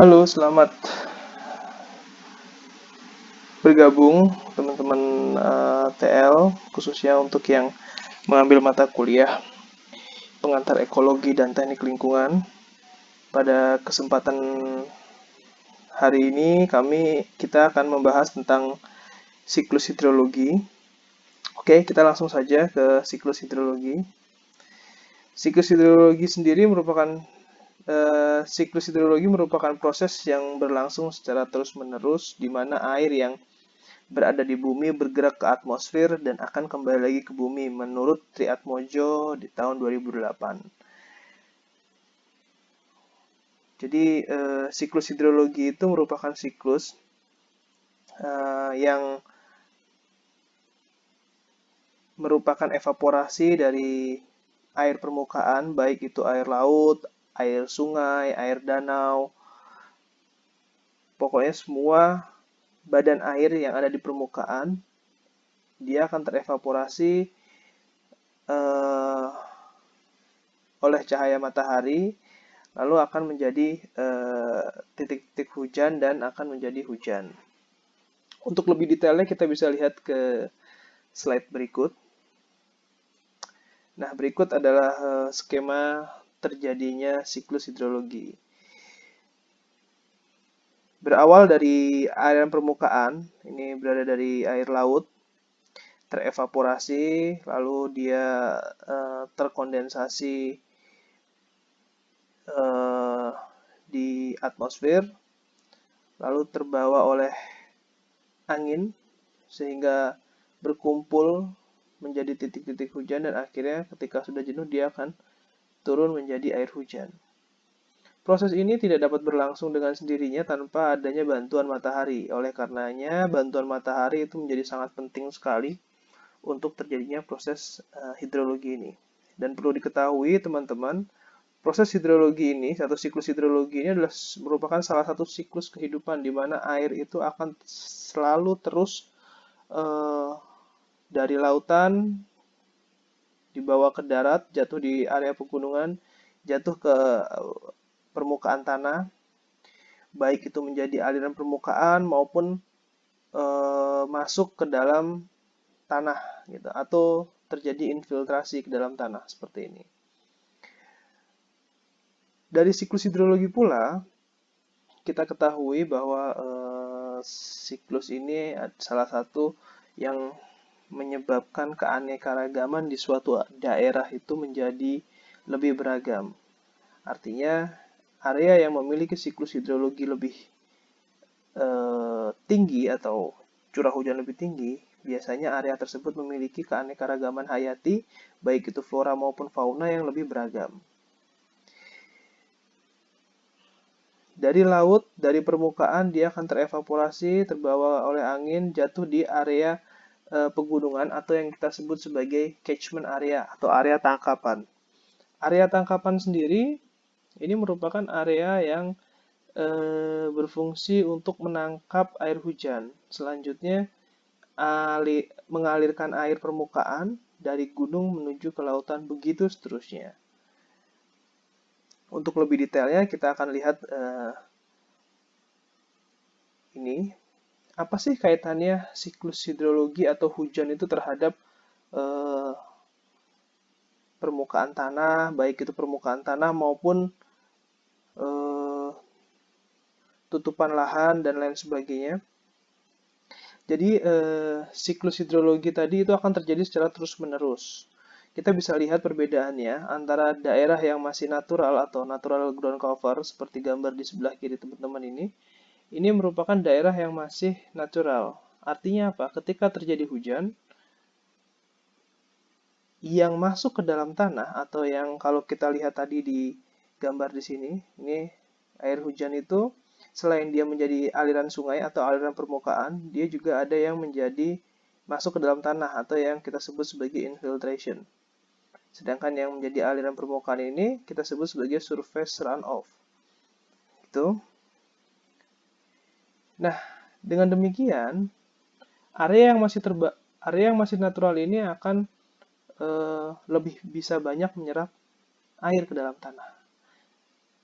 Halo, selamat bergabung teman-teman TL, khususnya untuk yang mengambil mata kuliah pengantar ekologi dan teknik lingkungan. Pada kesempatan hari ini kita akan membahas tentang siklus hidrologi. Oke, kita langsung saja ke siklus hidrologi. Siklus hidrologi sendiri merupakan siklus hidrologi merupakan proses yang berlangsung secara terus-menerus di mana air yang berada di bumi bergerak ke atmosfer dan akan kembali lagi ke bumi menurut Triatmojo di tahun 2008. Jadi siklus hidrologi itu merupakan siklus yang merupakan evaporasi dari air permukaan, baik itu air laut, air sungai, air danau, pokoknya semua badan air yang ada di permukaan, dia akan terevaporasi oleh cahaya matahari, lalu akan menjadi titik-titik hujan dan akan menjadi hujan. Untuk lebih detailnya kita bisa lihat ke slide berikut. Nah, berikut adalah skema terjadinya siklus hidrologi. Berawal dari aliran permukaan, ini berada dari air laut, terevaporasi, lalu dia terkondensasi di atmosfer, lalu terbawa oleh angin sehingga berkumpul menjadi titik-titik hujan dan akhirnya ketika sudah jenuh dia akan turun menjadi air hujan. Proses ini tidak dapat berlangsung dengan sendirinya tanpa adanya bantuan matahari. Oleh karenanya, bantuan matahari itu menjadi sangat penting sekali untuk terjadinya proses hidrologi ini. Dan perlu diketahui teman-teman, proses hidrologi ini, satu siklus hidrologi ini adalah merupakan salah satu siklus kehidupan di mana air itu akan selalu terus dari lautan dibawa ke darat, jatuh di area pegunungan, jatuh ke permukaan tanah, baik itu menjadi aliran permukaan maupun masuk ke dalam tanah gitu, atau terjadi infiltrasi ke dalam tanah seperti ini. Dari siklus hidrologi pula kita ketahui bahwa siklus ini salah satu yang menyebabkan keanekaragaman di suatu daerah itu menjadi lebih beragam. Artinya, area yang memiliki siklus hidrologi lebih tinggi atau curah hujan lebih tinggi, biasanya area tersebut memiliki keanekaragaman hayati, baik itu flora maupun fauna yang lebih beragam. Dari laut, dari permukaan, dia akan terevaporasi, terbawa oleh angin, jatuh di area pegunungan atau yang kita sebut sebagai catchment area atau area tangkapan. Area tangkapan sendiri ini merupakan area yang berfungsi untuk menangkap air hujan. Selanjutnya, mengalirkan air permukaan dari gunung menuju ke lautan, begitu seterusnya. Untuk lebih detailnya, kita akan lihat ini. Apa sih kaitannya siklus hidrologi atau hujan itu terhadap permukaan tanah, baik itu permukaan tanah maupun tutupan lahan dan lain sebagainya. Jadi siklus hidrologi tadi itu akan terjadi secara terus-menerus. Kita bisa lihat perbedaannya antara daerah yang masih natural atau natural ground cover seperti gambar di sebelah kiri teman-teman ini. Ini merupakan daerah yang masih natural. Artinya apa? Ketika terjadi hujan, yang masuk ke dalam tanah atau yang kalau kita lihat tadi di gambar di sini, ini air hujan itu selain dia menjadi aliran sungai atau aliran permukaan, dia juga ada yang menjadi masuk ke dalam tanah atau yang kita sebut sebagai infiltration. Sedangkan yang menjadi aliran permukaan ini kita sebut sebagai surface runoff. Gitu. Nah, dengan demikian, area yang masih natural ini akan lebih bisa banyak menyerap air ke dalam tanah.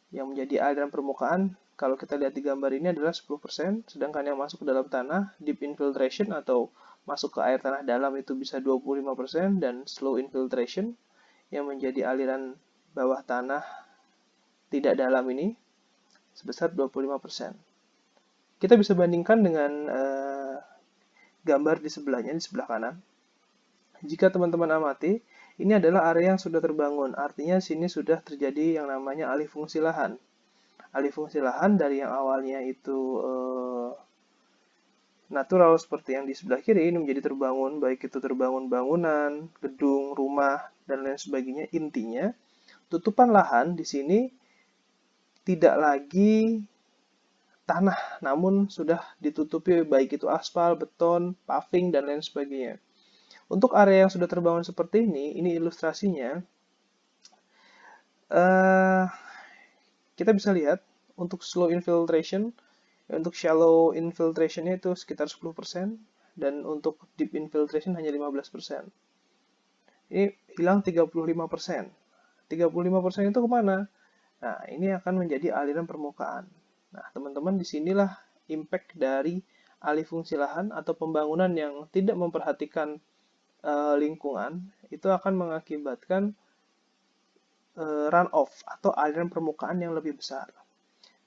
Yang menjadi aliran permukaan kalau kita lihat di gambar ini adalah 10%, sedangkan yang masuk ke dalam tanah, deep infiltration atau masuk ke air tanah dalam itu bisa 25%, dan slow infiltration yang menjadi aliran bawah tanah tidak dalam ini sebesar 25%. Kita bisa bandingkan dengan gambar di sebelahnya, di sebelah kanan. Jika teman-teman amati, ini adalah area yang sudah terbangun, artinya sini sudah terjadi yang namanya alih fungsi lahan. Alih fungsi lahan dari yang awalnya itu natural seperti yang di sebelah kiri, ini menjadi terbangun, baik itu terbangun bangunan, gedung, rumah, dan lain sebagainya. Intinya, tutupan lahan di sini tidak lagi tanah, namun sudah ditutupi baik itu aspal, beton, paving, dan lain sebagainya. Untuk area yang sudah terbangun seperti ini ilustrasinya. Kita bisa lihat untuk slow infiltration, untuk shallow infiltrationnya itu sekitar 10%, dan untuk deep infiltration hanya 15%. Ini hilang 35%. 35% itu kemana? Nah, ini akan menjadi aliran permukaan. Nah, teman-teman, disinilah impact dari alih fungsi lahan atau pembangunan yang tidak memperhatikan lingkungan, itu akan mengakibatkan runoff atau aliran permukaan yang lebih besar.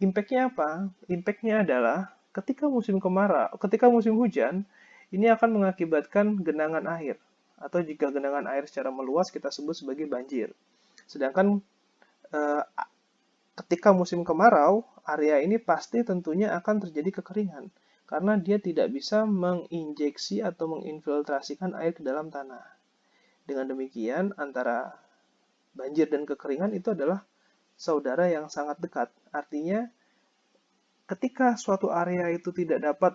Impact-nya apa? Impact-nya adalah ketika musim kemarau, ketika musim hujan, ini akan mengakibatkan genangan air. Atau jika genangan air secara meluas kita sebut sebagai banjir. Sedangkan ketika musim kemarau, area ini pasti tentunya akan terjadi kekeringan. Karena dia tidak bisa menginjeksi atau menginfiltrasikan air ke dalam tanah. Dengan demikian, antara banjir dan kekeringan itu adalah saudara yang sangat dekat. Artinya, ketika suatu area itu tidak dapat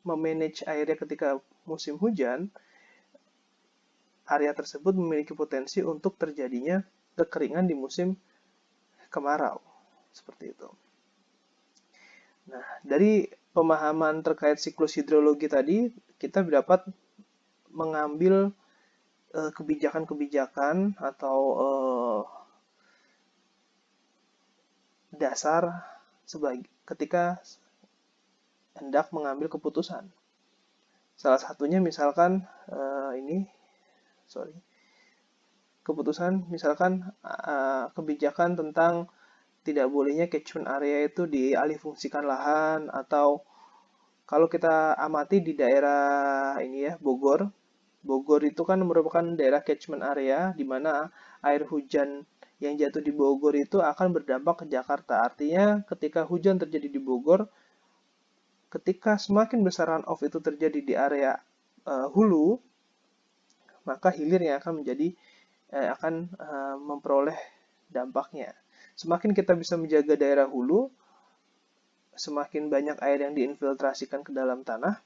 memanage airnya ketika musim hujan, area tersebut memiliki potensi untuk terjadinya kekeringan di musim kemarau. Seperti itu. Nah, dari pemahaman terkait siklus hidrologi tadi, kita dapat mengambil kebijakan-kebijakan atau dasar ketika hendak mengambil keputusan. Salah satunya misalkan keputusan misalkan kebijakan tentang tidak bolehnya catchment area itu dialihfungsikan lahan, atau kalau kita amati di daerah ini ya, Bogor itu kan merupakan daerah catchment area di mana air hujan yang jatuh di Bogor itu akan berdampak ke Jakarta. Artinya ketika hujan terjadi di Bogor, ketika semakin besar runoff itu terjadi di area hulu, maka hilir yang akan memperoleh dampaknya. Semakin kita bisa menjaga daerah hulu, semakin banyak air yang diinfiltrasikan ke dalam tanah,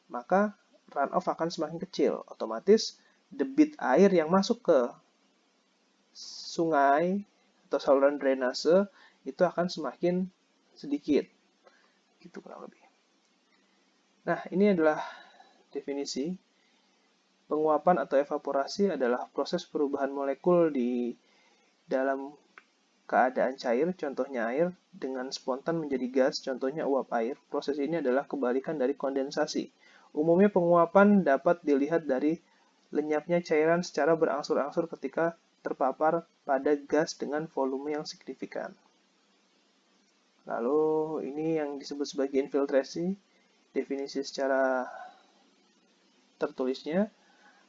maka runoff akan semakin kecil. Otomatis debit air yang masuk ke sungai atau saluran drainase itu akan semakin sedikit. Gitu kurang lebih. Nah, ini adalah definisi. Penguapan atau evaporasi adalah proses perubahan molekul di dalam keadaan cair, contohnya air, dengan spontan menjadi gas, contohnya uap air. Proses ini adalah kebalikan dari kondensasi. Umumnya penguapan dapat dilihat dari lenyapnya cairan secara berangsur-angsur ketika terpapar pada gas dengan volume yang signifikan. Lalu ini yang disebut sebagai infiltrasi. Definisi secara tertulisnya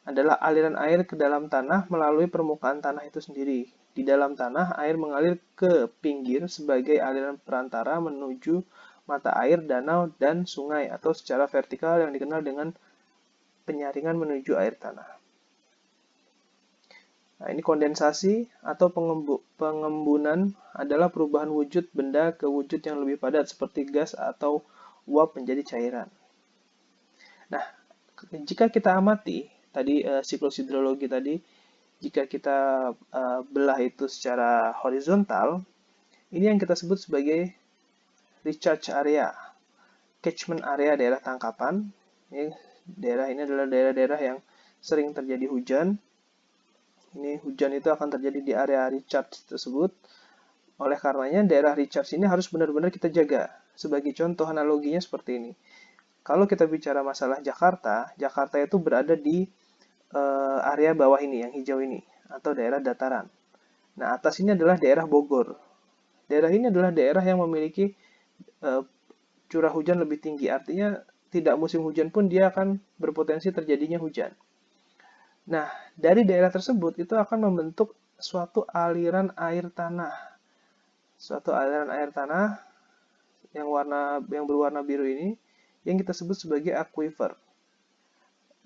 adalah aliran air ke dalam tanah melalui permukaan tanah itu sendiri. Di dalam tanah, air mengalir ke pinggir sebagai aliran perantara menuju mata air, danau, dan sungai, atau secara vertikal yang dikenal dengan penyaringan menuju air tanah. Nah, ini kondensasi atau pengembunan adalah perubahan wujud benda ke wujud yang lebih padat seperti gas atau uap menjadi cairan. Nah, jika kita amati tadi siklus hidrologi tadi, jika kita belah itu secara horizontal, ini yang kita sebut sebagai recharge area, catchment area daerah tangkapan. Daerah ini adalah daerah-daerah yang sering terjadi hujan. Ini hujan itu akan terjadi di area recharge tersebut. Oleh karenanya daerah recharge ini harus benar-benar kita jaga. Sebagai contoh analoginya seperti ini. Kalau kita bicara masalah Jakarta, Jakarta itu berada di area bawah ini, yang hijau ini, atau daerah dataran. Nah, atas ini adalah daerah Bogor. Daerah ini adalah daerah yang memiliki uh, curah hujan lebih tinggi. Artinya, tidak musim hujan pun dia akan berpotensi terjadinya hujan. Nah, dari daerah tersebut itu akan membentuk suatu aliran air tanah. Suatu aliran air tanah yang berwarna biru ini yang kita sebut sebagai aquifer.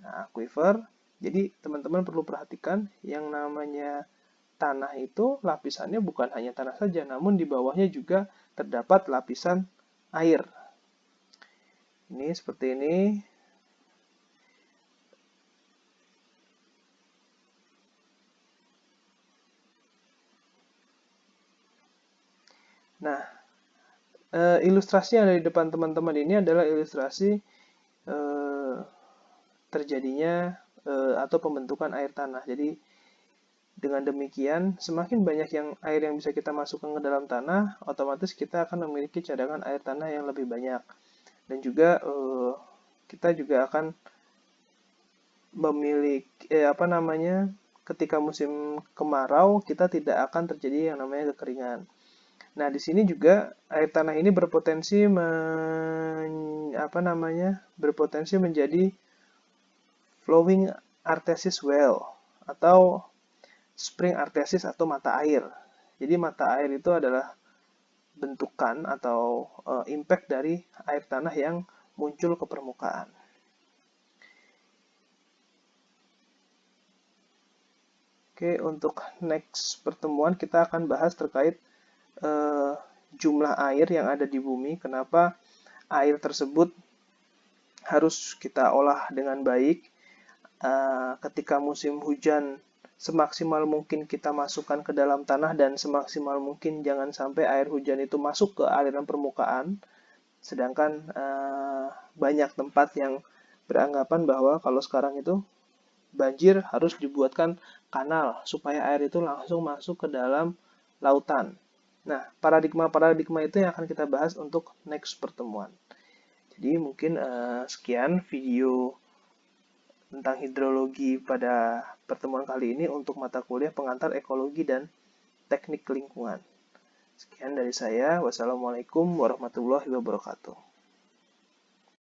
Nah, aquifer, jadi teman-teman perlu perhatikan yang namanya tanah itu lapisannya bukan hanya tanah saja, namun di bawahnya juga terdapat lapisan air. Ini seperti ini. Nah, ilustrasi yang ada di depan teman-teman ini adalah ilustrasi terjadinya atau pembentukan air tanah. Jadi dengan demikian, semakin banyak air yang bisa kita masukkan ke dalam tanah, otomatis kita akan memiliki cadangan air tanah yang lebih banyak. Dan juga kita juga akan memiliki ketika musim kemarau kita tidak akan terjadi yang namanya kekeringan. Nah, di sini juga air tanah ini berpotensi menjadi flowing artesian well atau spring artesian atau mata air. Jadi mata air itu adalah bentukan atau impact dari air tanah yang muncul ke permukaan. Oke, untuk next pertemuan kita akan bahas terkait jumlah air yang ada di bumi, kenapa air tersebut harus kita olah dengan baik. Ketika musim hujan, semaksimal mungkin kita masukkan ke dalam tanah dan semaksimal mungkin jangan sampai air hujan itu masuk ke aliran permukaan. Sedangkan banyak tempat yang beranggapan bahwa kalau sekarang itu banjir harus dibuatkan kanal supaya air itu langsung masuk ke dalam lautan. Nah, paradigma-paradigma itu yang akan kita bahas untuk next pertemuan. Jadi mungkin sekian video tentang hidrologi pada pertemuan kali ini untuk mata kuliah pengantar ekologi dan teknik lingkungan. Sekian dari saya. Wassalamualaikum warahmatullahi wabarakatuh.